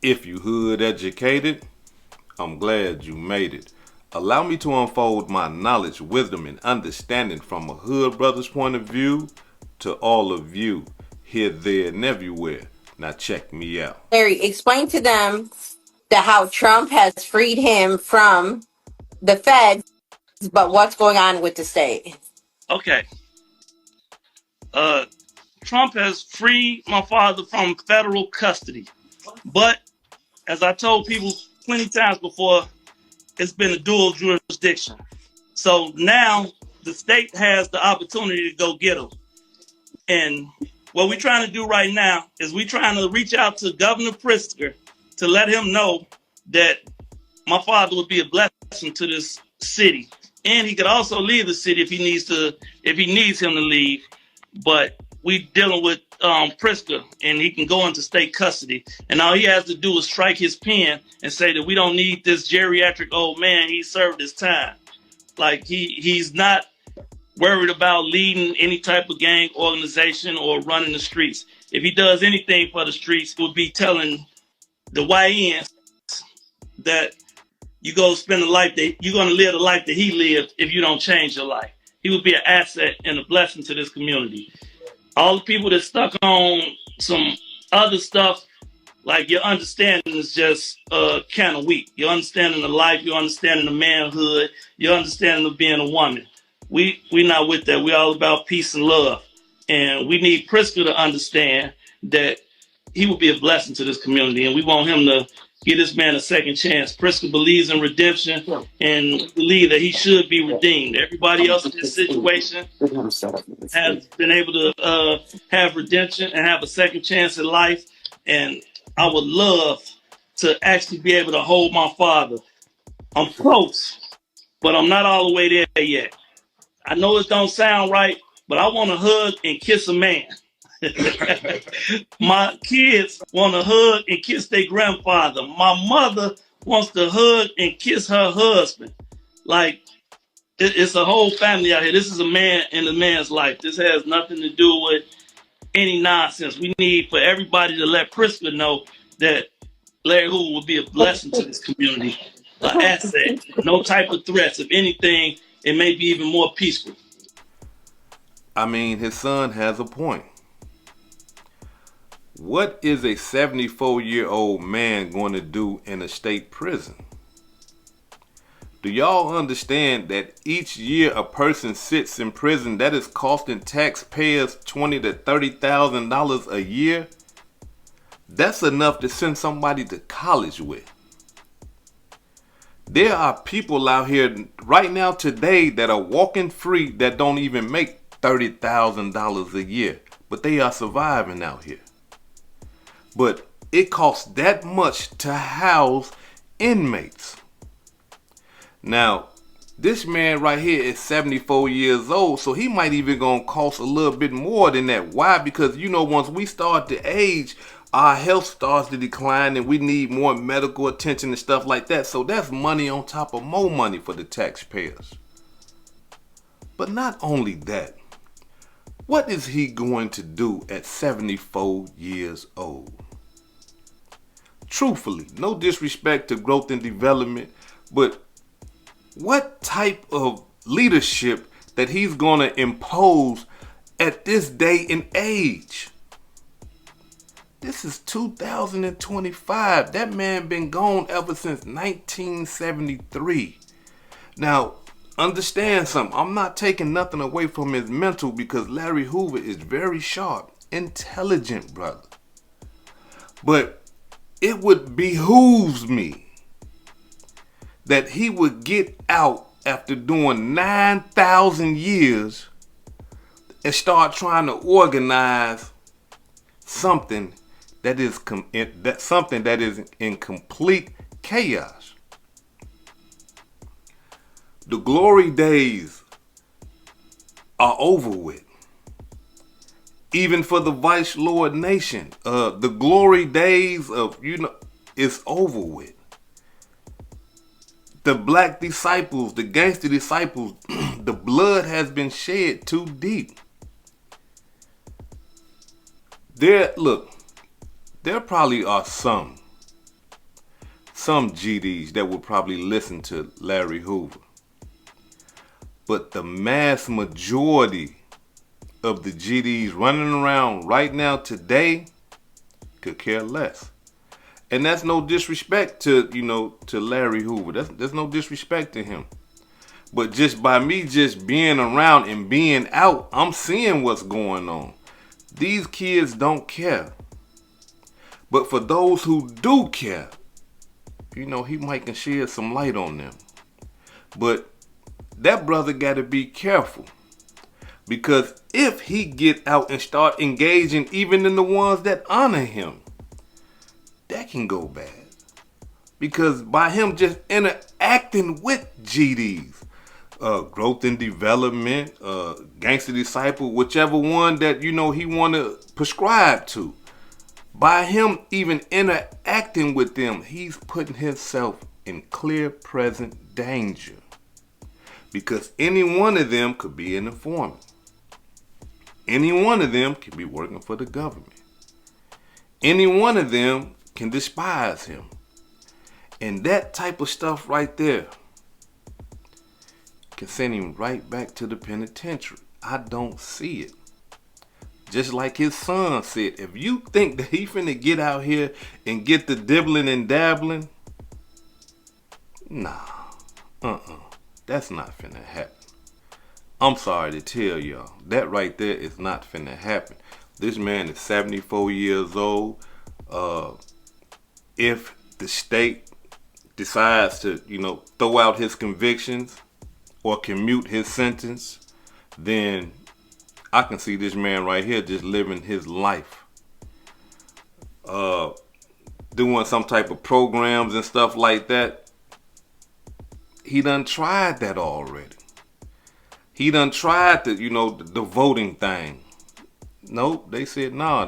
If you hood educated, I'm glad you made it. Allow me to unfold my knowledge, wisdom, and understanding from a hood brother's point of view to all of you, here, there, and everywhere. Now check me out. Larry, explain to them how Trump has freed him from the feds, but what's going on with the state? Okay. Uh, Trump has freed my father from federal custody. But as I told people plenty times before, it's been a dual jurisdiction. So now the state has the opportunity to go get him. And what we're trying to do right now is we're trying to reach out to Governor Pritzker to let him know that my father would be a blessing to this city. And he could also leave the city if he needs him to leave. But we dealing with Pritzker, and he can go into state custody. And all he has to do is strike his pen and say that we don't need this geriatric old man. He served his time. Like he's not worried about leading any type of gang organization or running the streets. If he does anything for the streets, it would be telling the YNs that you're going to live the life that he lived if you don't change your life. He would be an asset and a blessing to this community. All the people that stuck on some other stuff, like your understanding is just kind of weak. Your understanding of life, your understanding of manhood, your understanding of being a woman. We not with that. We're all about peace and love. And we need Pritzker to understand that he will be a blessing to this community. And we want him to give this man a second chance. Pritzker believes in redemption and believe that he should be redeemed. Everybody else in this situation has been able to have redemption and have a second chance at life. And I would love to actually be able to hold my father. I'm close, but I'm not all the way there yet. I know it don't sound right, but I want to hug and kiss a man. My kids want to hug and kiss their grandfather. My mother wants to hug and kiss her husband. Like, it's a whole family out here. This is a man in a man's life. This has nothing to do with any nonsense. We need for everybody to let Pritzker know that Larry Hoover will be a blessing to this community, an asset, no type of threats. If anything, it may be even more peaceful. I mean, his son has a point. What is a 74-year-old man going to do in a state prison? Do y'all understand that each year a person sits in prison, that is costing taxpayers $20,000 to $30,000 a year? That's enough to send somebody to college with. There are people out here right now today that are walking free that don't even make $30,000 a year, but they are surviving out here. But it costs that much to house inmates. Now, this man right here is 74 years old, so he might even gonna cost a little bit more than that. Why? Because once we start to age, our health starts to decline and we need more medical attention and stuff like that. So that's money on top of more money for the taxpayers. But not only that, what is he going to do at 74 years old? Truthfully, no disrespect to growth and development, but what type of leadership that he's going to impose at this day and age? This is 2025. That man been gone ever since 1973. Now, understand something. I'm not taking nothing away from his mental, because Larry Hoover is very sharp, intelligent brother. But it would behooves me that he would get out after doing 9,000 years and start trying to organize something that is in complete chaos. The glory days are over with. Even for the Vice Lord Nation, the glory days of it's over with. The black disciples, the gangster disciples, the blood has been shed too deep. There probably are some some GDs that would probably listen to Larry Hoover. But the mass majority of the GDs running around right now today could care less. And that's no disrespect to, to Larry Hoover. There's no disrespect to him. But just by me just being around and being out, I'm seeing what's going on. These kids don't care. But for those who do care, he might can shed some light on them. But that brother got to be careful. Because if he get out and start engaging even in the ones that honor him, that can go bad. Because by him just interacting with GDs, growth and development, gangster disciple, whichever one that he want to prescribe to, by him even interacting with them, he's putting himself in clear present danger. Because any one of them could be an informant. Any one of them could be working for the government. Any one of them can despise him. And that type of stuff right there can send him right back to the penitentiary. I don't see it. Just like his son said, if you think that he finna get out here and get the dibbling and dabbling, nah, that's not finna happen. I'm sorry to tell y'all, that right there is not finna happen. This man is 74 years old. If the state decides to, throw out his convictions or commute his sentence, then I can see this man right here just living his life. Doing some type of programs and stuff like that. He done tried that already. He done tried the voting thing. Nope, they said, nah,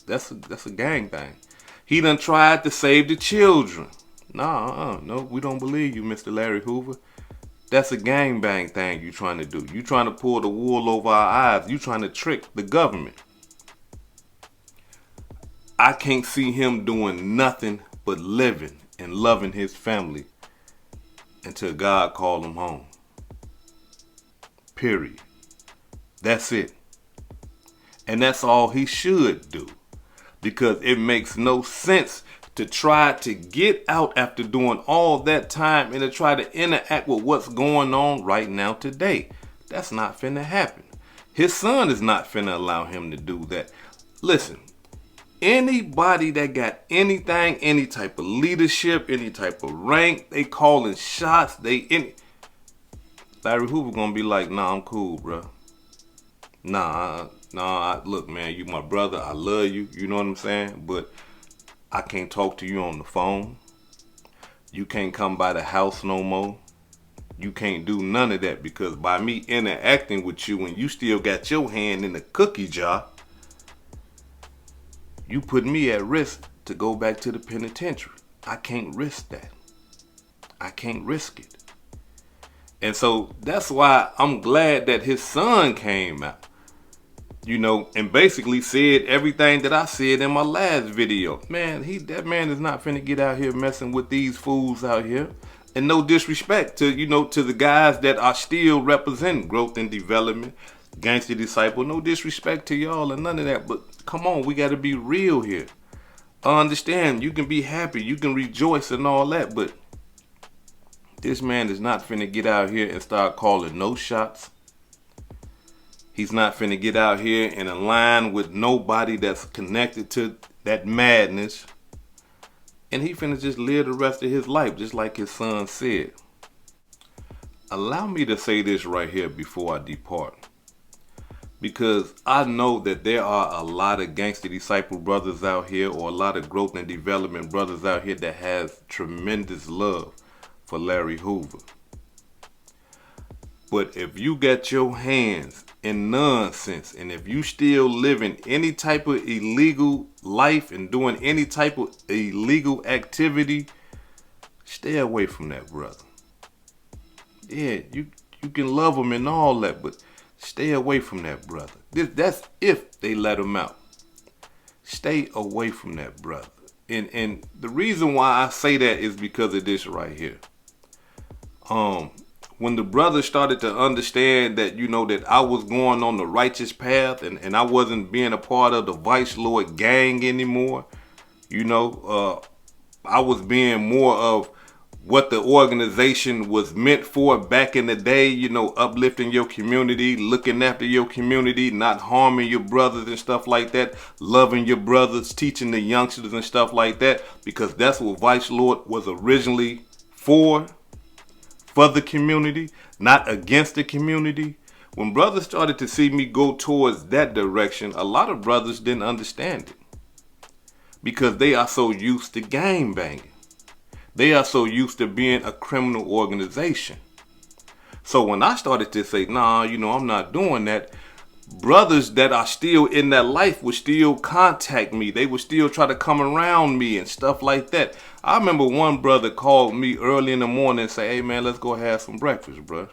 that's a gang thing. He done tried to save the children. Nah, no, we don't believe you, Mr. Larry Hoover. That's a gangbang thing you trying to do. You trying to pull the wool over our eyes. You trying to trick the government. I can't see him doing nothing but living and loving his family until God call him home. Period. That's it. And that's all he should do. Because it makes no sense to try to get out after doing all that time and to try to interact with what's going on right now today. That's not finna happen. His son is not finna allow him to do that. Listen, anybody that got anything, any type of leadership, any type of rank, they calling shots, Larry Hoover gonna be like, nah, I'm cool, bro. Nah, look, man, you my brother. I love you. You know what I'm saying? But I can't talk to you on the phone. You can't come by the house no more. You can't do none of that because by me interacting with you and you still got your hand in the cookie jar, you put me at risk to go back to the penitentiary. I can't risk that. I can't risk it. And so that's why I'm glad that his son came out. And basically said everything that I said in my last video. Man, that man is not finna get out here messing with these fools out here. And no disrespect to, to the guys that are still representing growth and development, gangster disciple. No disrespect to y'all and none of that. But come on, we got to be real here. I understand you can be happy, you can rejoice and all that, but this man is not finna get out here and start calling no shots. He's not finna get out here and align with nobody that's connected to that madness. And he finna just live the rest of his life, just like his son said. Allow me to say this right here before I depart. Because I know that there are a lot of gangster disciple brothers out here or a lot of growth and development brothers out here that has tremendous love for Larry Hoover. But if you got your hands in nonsense and if you still living any type of illegal life and doing any type of illegal activity, stay away from that brother. Yeah, you can love him and all that, but stay away from that brother. That's if they let him out. Stay away from that brother. And the reason why I say that is because of this right here. When the brothers started to understand that, that I was going on the righteous path, and I wasn't being a part of the Vice Lord gang anymore, I was being more of what the organization was meant for back in the day, uplifting your community, looking after your community, not harming your brothers and stuff like that, loving your brothers, teaching the youngsters and stuff like that, because that's what Vice Lord was originally for the community, not against the community. When brothers started to see me go towards that direction, a lot of brothers didn't understand it because they are so used to gang banging. They are so used to being a criminal organization. So when I started to say, nah, I'm not doing that, brothers that are still in that life would still contact me. They would still try to come around me and stuff like that. I remember one brother called me early in the morning and say, hey man, let's go have some breakfast, bro.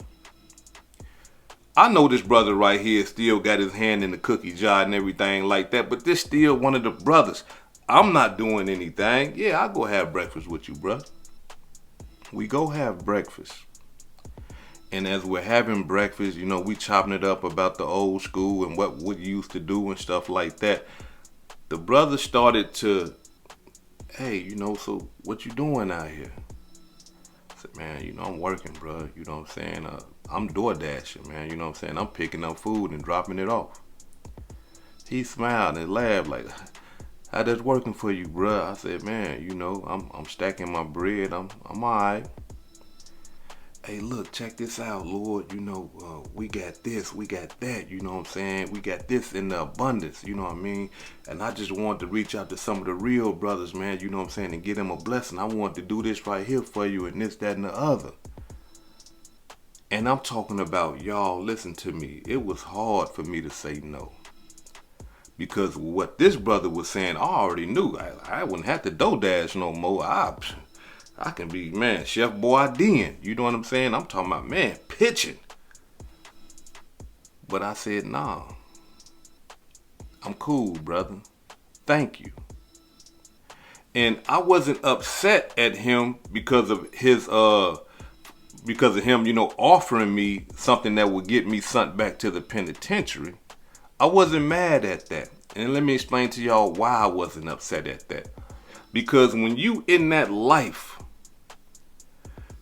I know this brother right here still got his hand in the cookie jar and everything like that, but this still one of the brothers. I'm not doing anything. Yeah, I'll go have breakfast with you, bro. We go have breakfast. And as we're having breakfast, we chopping it up about the old school and what we used to do and stuff like that. The brother started to, hey, so what you doing out here? I said, man, I'm working, bro. You know what I'm saying? I'm door dashing, man. You know what I'm saying? I'm picking up food and dropping it off. He smiled and laughed like, how that's working for you, bro? I said, man, I'm stacking my bread. I'm all right. Hey, look, check this out, Lord. We got this, we got that, you know what I'm saying? We got this in the abundance, you know what I mean? And I just wanted to reach out to some of the real brothers, man, you know what I'm saying, and get them a blessing. I want to do this right here for you and this, that, and the other. And I'm talking about, y'all, listen to me. It was hard for me to say no. Because what this brother was saying, I already knew. I wouldn't have to DoorDash no more. I can be, man, Chef Boyardee. You know what I'm saying? I'm talking about, man, pitching. But I said, nah. I'm cool, brother. Thank you. And I wasn't upset at him because of his offering me something that would get me sent back to the penitentiary. I wasn't mad at that. And let me explain to y'all why I wasn't upset at that. Because when you in that life,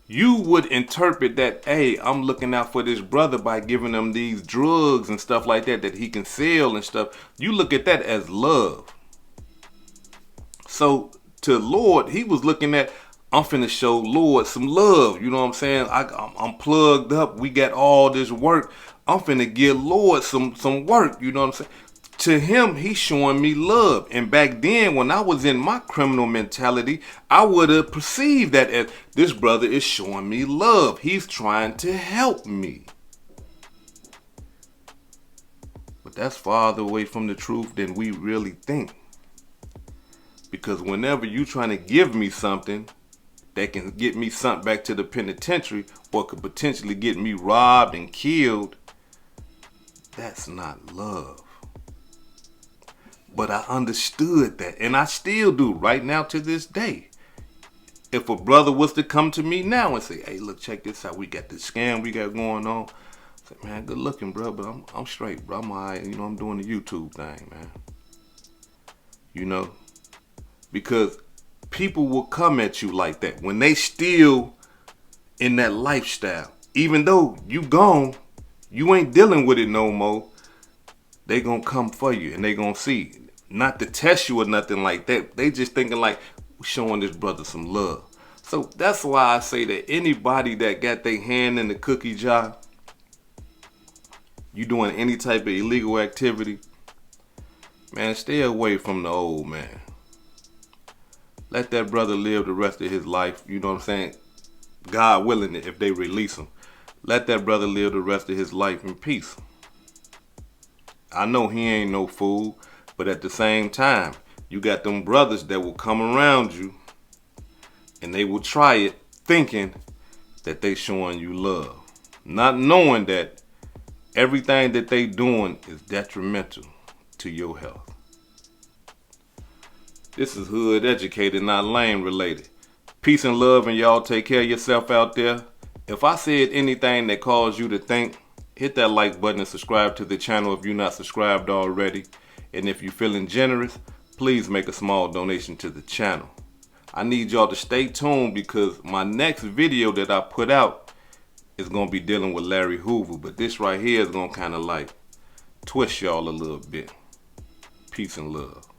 you would interpret that, hey, I'm looking out for this brother by giving him these drugs and stuff like that he can sell and stuff. You look at that as love. So to Lord, he was looking at, I'm finna show Lord some love. You know what I'm saying? I'm plugged up. We got all this work. I'm finna give Lord some work. You know what I'm saying? To him, he's showing me love. And back then, when I was in my criminal mentality, I would have perceived that as this brother is showing me love. He's trying to help me. But that's farther away from the truth than we really think. Because whenever you're trying to give me something that can get me sent back to the penitentiary or could potentially get me robbed and killed, that's not love. But I understood that, and I still do right now to this day. If a brother was to come to me now and say, hey, look, check this out. We got this scam we got going on. I say, man, good looking, bro, but I'm straight, bro. I'm all right. I'm doing the YouTube thing, man. Because people will come at you like that when they still in that lifestyle. Even though you gone, you ain't dealing with it no more. They gonna come for you and they gonna see. Not to test you or nothing like that. They just thinking like, we're showing this brother some love. So that's why I say that anybody that got their hand in the cookie jar, you doing any type of illegal activity, man, stay away from the old man. Let that brother live the rest of his life. You know what I'm saying? God willing it if they release him. Let that brother live the rest of his life in peace. I know he ain't no fool, but at the same time, you got them brothers that will come around you and they will try it thinking that they showing you love. Not knowing that everything that they doing is detrimental to your health. This is hood educated, not lane related. Peace and love, and y'all take care of yourself out there. If I said anything that caused you to think, hit that like button and subscribe to the channel if you're not subscribed already. And if you're feeling generous, please make a small donation to the channel. I need y'all to stay tuned because my next video that I put out is going to be dealing with Larry Hoover. But this right here is going to kind of like twist y'all a little bit. Peace and love.